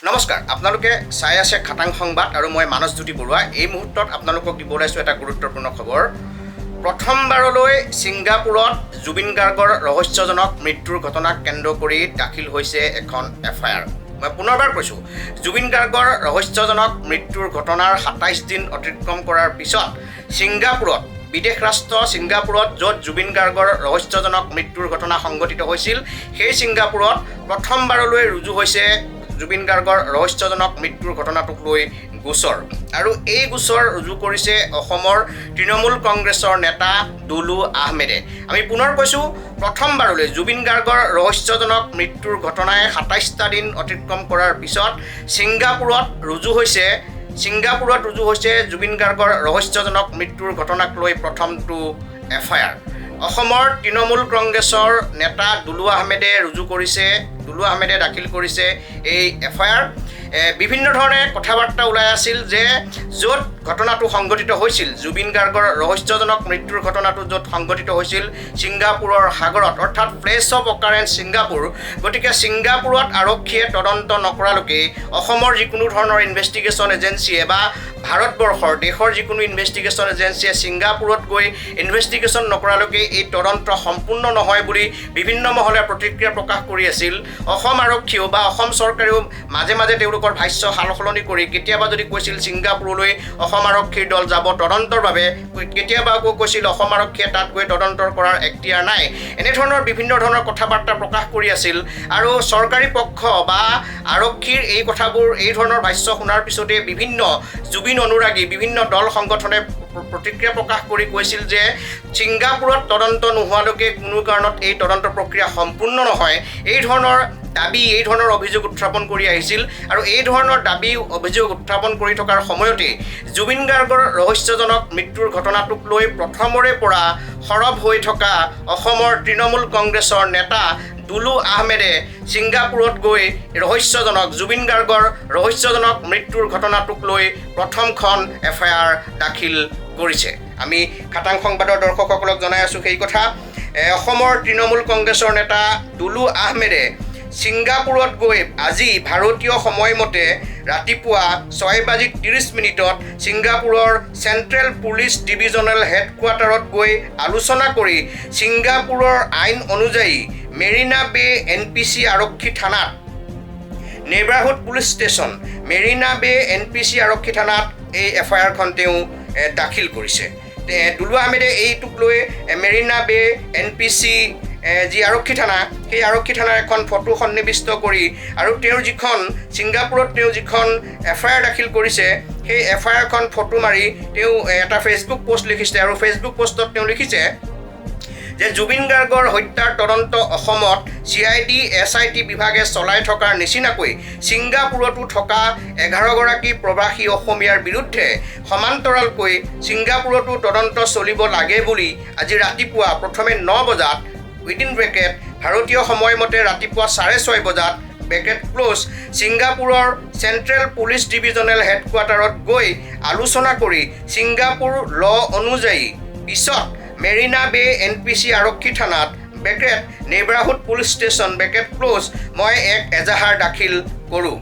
নমস্কাৰ, আপোনালোকে চাই আছে খাটাং সংবাদ আৰু মই মানসজ্যোতি বৰুৱা। এই মুহূৰ্তত আপোনালোকক দিব ওলাইছোঁ এটা গুৰুত্বপূৰ্ণ খবৰ। প্ৰথমবাৰলৈ ছিংগাপুৰত জুবিন গাৰ্গৰ ৰহস্যজনক মৃত্যুৰ ঘটনাক কেন্দ্ৰ কৰি দাখিল হৈছে এখন FIR। মই পুনৰবাৰ কৈছোঁ, জুবিন গাৰ্গৰ ৰহস্যজনক মৃত্যুৰ ঘটনাৰ ২৭ দিন অতিক্ৰম কৰাৰ পিছত ছিংগাপুৰত, বিদেশ ৰাষ্ট্ৰ ছিংগাপুৰত য'ত জুবিন গাৰ্গৰ ৰহস্যজনক মৃত্যুৰ ঘটনা সংঘটিত হৈছিল, সেই ছিংগাপুৰত প্ৰথমবাৰলৈ ৰুজু হৈছে জুবিন গাৰ্গৰ ৰহস্যজনক মৃত্যুৰ ঘটনাটোক লৈ গোচৰ। আৰু এই গোচৰ ৰুজু কৰিছে অসমৰ তৃণমূল কংগ্ৰেছৰ নেতা দুলু আহমেদে। আমি পুনৰ কৈছোঁ, প্ৰথমবাৰলৈ জুবিন গাৰ্গৰ ৰহস্যজনক মৃত্যুৰ ঘটনাই ২৭টা দিন অতিক্ৰম কৰাৰ পিছত ছিংগাপুৰত ৰুজু হৈছে জুবিন গাৰ্গৰ ৰহস্যজনক মৃত্যুৰ ঘটনাক লৈ প্ৰথমটো FIR। অসমৰ তৃণমূল কংগ্ৰেছৰ নেতা দুলু আহমেদে দাখিল কৰিছে এই FIR। বিভিন্ন ধৰণে কথা বাৰ্তা ওলাই আছিল যে য'ত ঘটনাটো সংঘটিত হৈছিল, জুবিন গাৰ্গৰ ৰহস্যজনক মৃত্যুৰ ঘটনাটো য'ত সংঘটিত হৈছিল ছিংগাপুৰৰ সাগৰত, অৰ্থাৎ প্লেচ অফ অকাৰেঞ্চ ছিংগাপুৰ। গতিকে ছিংগাপুৰত আৰক্ষীয়ে তদন্ত নকৰালৈকে অসমৰ যিকোনো ধৰণৰ ইনভেষ্টিগেশ্যন এজেঞ্চিয়ে বা দেশৰ যিকোনো ইনভেষ্টিগেশ্যন এজেঞ্চিয়ে ছিংগাপুৰত গৈ ইনভেষ্টিগেশ্যন নকৰালৈকে এই তদন্ত সম্পূৰ্ণ নহয় বুলি বিভিন্ন মহলে প্ৰতিক্ৰিয়া প্ৰকাশ কৰি আছিল। অসম আৰক্ষীয়েও বা অসম চৰকাৰেও মাজে মাজে তেওঁলোকৰ ভাষ্য সাল সলনি কৰি কেতিয়াবা যদি কৈছিল ছিংগাপুৰলৈ অসম আৰক্ষীৰ দল যাব তদন্তৰ বাবে, কেতিয়াবা আকৌ কৈছিল অসম আৰক্ষীয়ে তাত গৈ তদন্ত কৰাৰ এখতিয়াৰ নাই। এনেধৰণৰ বিভিন্ন ধৰণৰ কথা বাৰ্তা প্ৰকাশ কৰি আছিল। আৰু চৰকাৰী পক্ষ বা আৰক্ষীৰ এই কথাবোৰ, এই ধৰণৰ ভাষ্য শুনাৰ পিছতে বিভিন্ন জুবিন অনুৰাগী বিভিন্ন দল সংগঠনে প্ৰতিক্ৰিয়া প্ৰকাশ কৰি কৈছিল যে ছিংগাপুৰত তদন্ত নোহোৱালৈকে কোনো কাৰণত এই তদন্ত প্ৰক্ৰিয়া সম্পূৰ্ণ নহয়। এই ধৰণৰ দাবী, এই ধৰণৰ অভিযোগ উত্থাপন কৰি আহিছিল। আৰু এই ধৰণৰ দাবী অভিযোগ উত্থাপন কৰি থকাৰ সময়তে জুবিন গাৰ্গৰ ৰহস্যজনক মৃত্যুৰ ঘটনাটোক লৈ প্ৰথমৰে পৰা সৰব হৈ থকা অসমৰ তৃণমূল কংগ্ৰেছৰ নেতা দুলু আহমেদে ছিংগাপুৰত গৈ জুবিন গাৰ্গৰ ৰহস্যজনক মৃত্যুৰ ঘটনাটোক লৈ প্ৰথমখন FIR দাখিল কৰিছে। আমি খাটাং সংবাদৰ দৰ্শকসকলক জনাই আছোঁ সেই কথা। অসমৰ তৃণমূল কংগ্ৰেছৰ নেতা দুলু আহমেদে ছিংগাপুৰত গৈ আজি ভাৰতীয় সময়মতে ৰাতিপুৱা 6:30 ছিংগাপুৰৰ চেণ্ট্ৰেল পুলিচ ডিভিজনেল হেডকোৱাৰ্টাৰত গৈ আলোচনা কৰি ছিংগাপুৰৰ আইন অনুযায়ী মেৰিনা বে NPC আৰক্ষী থানাত, neighbourhood police station Marina Bay NPC আৰক্ষী থানাত এই FIRখন তেওঁ দাখিল কৰিছে। দুলু আহমেদে এইটোক লৈ মেৰিনা বে NPC যি আৰক্ষী থানা, সেই আৰক্ষী থানাৰ এখন ফটো সন্নিৱিষ্ট কৰি আৰু ছিংগাপুৰত তেওঁ যিখন FIR দাখিল কৰিছে, সেই FIRখন ফটো মাৰি তেওঁ এটা ফেচবুক পোষ্ট লিখিছে। আৰু ফেচবুক পোষ্টত তেওঁ লিখিছে যে জুবিন গাৰ্গৰ হত্যাৰ তদন্ত অসমত CID SIT বিভাগে চলাই থকাৰ নিচিনাকৈ ছিংগাপুৰতো থকা 11গৰাকী প্ৰৱাসী অসমীয়াৰ বিৰুদ্ধে সমান্তৰালকৈ ছিংগাপুৰতো তদন্ত চলিব লাগে বুলি আজি ৰাতিপুৱা প্ৰথমে 9 বজাত ভাৰতীয় সময়মতে ৰাতিপুৱা 6:30 বজাত ছিংগাপুৰৰ চেণ্ট্ৰেল পুলিচ ডিভিজনেল হেডকোৱাৰ্টাৰত গৈ আলোচনা কৰি ছিংগাপুৰ ল অনুযায়ী পিছত মেৰিনা বে NPC আৰক্ষী থানাত নেইবাৰহুড পুলিচ ষ্টেচন মই এক এজাহাৰ দাখিল কৰোঁ।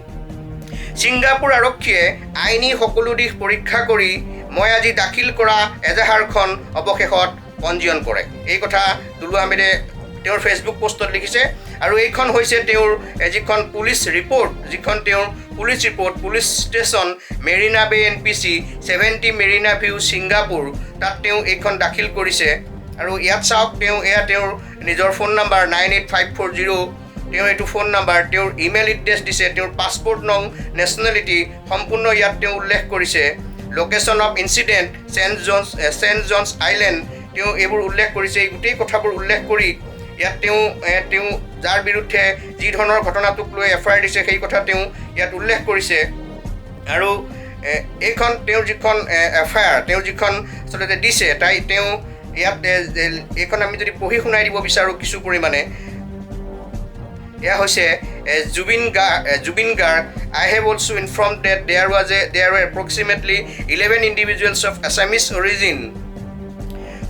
ছিংগাপুৰ আৰক্ষীয়ে আইনী সকলো দিশ পৰীক্ষা কৰি মই আজি দাখিল কৰা এজাহাৰখন অৱশেষত পঞ্জীয়ন কৰে। এই কথা দুলু আহমেদে তেওঁৰ ফেচবুক পোষ্টত লিখিছে। আৰু এইখন হৈছে তেওঁৰ যিখন police report, police station Marina Bay NPC 70 Marina View Singapore, তাত তেওঁ এইখন দাখিল কৰিছে। আৰু ইয়াত চাওক, তেওঁৰ নিজৰ ফোন নাম্বাৰ 98540, তেওঁ এইটো ফোন নাম্বাৰ, তেওঁৰ ইমেইল এড্ৰেছ দিছে, তেওঁৰ পাছপৰ্ট নং, নেশ্যনেলিটি সম্পূৰ্ণ ইয়াত তেওঁ উল্লেখ কৰিছে। Location of incident Saint John's Island তেওঁ এইবোৰ উল্লেখ কৰিছে। এই গোটেই কথাবোৰ উল্লেখ কৰি ইয়াত তেওঁ যাৰ বিৰুদ্ধে যি ধৰণৰ ঘটনাটোক লৈ FIR দিছে সেই কথা তেওঁ ইয়াত উল্লেখ কৰিছে। আৰু এইখন তেওঁৰ যিখন FIR যিখন আচলতে দিছে, তেওঁ ইয়াত এইখন আমি যদি পঢ়ি শুনাই দিব বিচাৰোঁ কিছু পৰিমাণে, এয়া হৈছে Zubeen Garg I have also informed that there were approximately 11 individuals of Assamese origin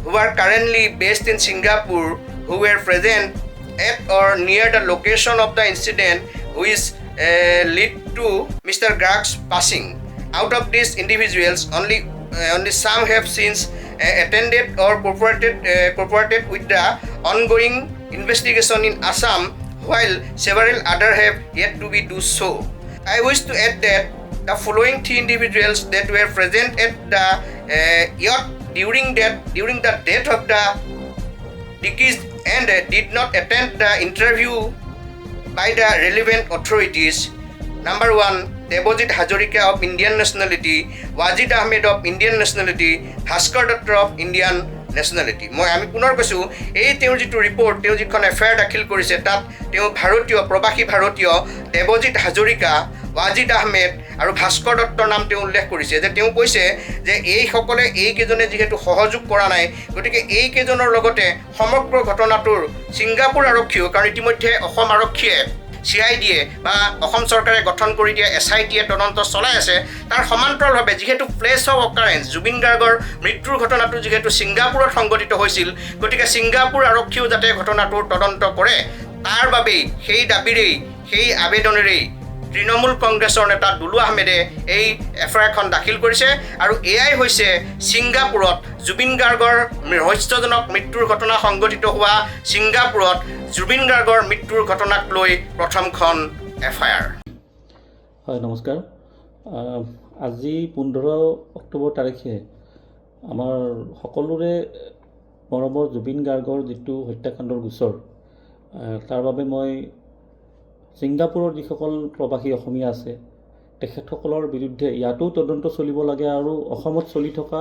who are currently based in Singapore who were present at or near the location of the incident, who is lead to Mr. Garg's passing. Out of these individuals, only some have since attended or cooperated with the ongoing investigation in Assam, while several others have yet to be do so. I wish to add that the following 3 individuals that were present at the yacht during the death of the deceased and did not attend the interview by the relevant authorities. Number 1, Debojit Hazarika of Indian nationality, Wajid Ahmed of Indian nationality, Bhaskar Datta of Indian nationality. মই আমি পুনৰ কৈছোঁ এই তেওঁৰ যিটো report তেওঁ যিখন FIR দাখিল কৰিছে তাত তেওঁ ভাৰতীয় প্ৰবাসী ভাৰতীয় দেৱজিৎ হাজৰিকা ৱাজিদ আহমেদ আৰু ভাস্কৰ দত্তৰ নাম তেওঁ উল্লেখ কৰিছে যে তেওঁ কৈছে যে এইসকলে এইকেইজনে যিহেতু সহযোগ কৰা নাই গতিকে এইকেইজনৰ লগতে সমগ্ৰ ঘটনাটোৰ ছিংগাপুৰ আৰক্ষীও কাৰণ ইতিমধ্যে অসম আৰক্ষীয়ে CIDয়ে বা অসম চৰকাৰে গঠন কৰি দিয়া SITয়ে তদন্ত চলাই আছে তাৰ সমান্তৰালভাৱে যিহেতু প্লেছ অফ অকাৰেঞ্চ জুবিন গাৰ্গৰ মৃত্যুৰ ঘটনাটো যিহেতু ছিংগাপুৰত সংঘটিত হৈছিল গতিকে ছিংগাপুৰ আৰক্ষীও যাতে ঘটনাটোৰ তদন্ত কৰে তাৰ বাবেই সেই দাবীৰেই সেই আবেদনেৰেই তৃণমূল কংগ্ৰেছৰ নেতা দুলু আহমেদে এই এফআইআৰখন দাখিল কৰিছে আৰু এয়াই হৈছে ছিংগাপুৰত জুবিন গাৰ্গৰ ৰহস্যজনক মৃত্যুৰ ঘটনা সংঘটিত হোৱা ছিংগাপুৰত জুবিন গাৰ্গৰ মৃত্যুৰ ঘটনাক লৈ প্ৰথমখন এফআইআৰ। হয় নমস্কাৰ। আজি 15 অক্টোবৰ তাৰিখে আমাৰ সকলোৰে মৰমৰ জুবিন গাৰ্গৰ যিটো হত্যাকাণ্ডৰ গোচৰ তাৰ বাবে মই ছিংগাপুৰৰ যিসকল প্ৰবাসী অসমীয়া আছে তেখেতসকলৰ বিৰুদ্ধে ইয়াতো তদন্ত চলিব লাগে আৰু অসমত চলি থকা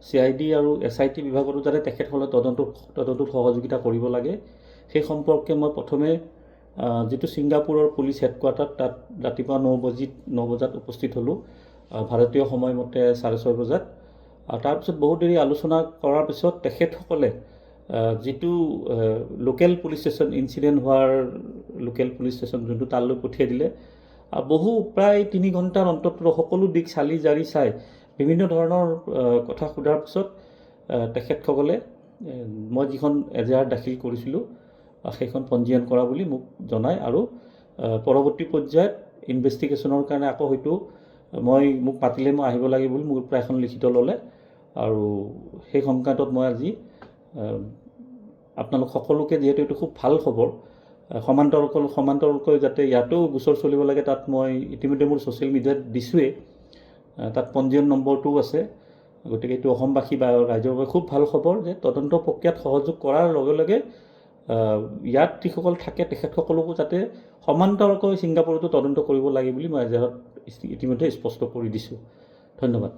CID আৰু SIT বিভাগতো যাতে তেখেতসকলে তদন্তত সহযোগিতা কৰিব লাগে সেই সম্পৰ্কে মই প্ৰথমে যিটো ছিংগাপুৰৰ পুলিচ হেডকোৱাৰ্টাৰ তাত ৰাতিপুৱা 9 বজাত উপস্থিত হ'লোঁ ভাৰতীয় সময়মতে 6:30 বজাত আৰু তাৰপিছত বহুত দেৰি আলোচনা কৰাৰ পিছত তেখেতসকলে যিটো লোকেল পুলিচ ষ্টেচন ইনচিডেণ্ট হোৱাৰ লোকেল পুলিচ ষ্টেচন যোনটো তালৈ পঠিয়াই দিলে বহু প্ৰায় 3 ঘণ্টাৰ অন্তত সকলো দিশ চালি জাৰি চাই বিভিন্ন ধৰণৰ কথা সোধাৰ পিছত তেখেতসকলে মই যিখন এজাহাৰ দাখিল কৰিছিলোঁ সেইখন পঞ্জীয়ন কৰা বুলি মোক জনায় আৰু পৰৱৰ্তী পৰ্যায়ত ইনভেষ্টিগেশ্যনৰ কাৰণে আকৌ হয়তো মোক মাতিলে মই আহিব লাগে বুলি মোৰ পৰা এখন লিখিত ল'লে আৰু সেই সংক্ৰান্তত মই আজি আপোনালোক সকলোকে যিহেতু এইটো খুব ভাল খবৰ সমান্তৰালকৈ যাতে ইয়াতো গোচৰ চলিব লাগে তাত মই ইতিমধ্যে মোৰ ছ'চিয়েল মিডিয়াত দিছোঁৱেই তাত পঞ্জীয়ন নম্বৰটোও আছে গতিকে এইটো অসমবাসী বা ৰাইজৰ বাবে খুব ভাল খবৰ যে তদন্ত প্ৰক্ৰিয়াত সহযোগ কৰাৰ লগে লগে ইয়াত যিসকল থাকে তেখেতসকলকো যাতে সমান্তৰালকৈ ছিংগাপুৰতো তদন্ত কৰিব লাগে বুলি মই এজাহাৰত ইতিমধ্যে স্পষ্ট কৰি দিছোঁ। ধন্যবাদ।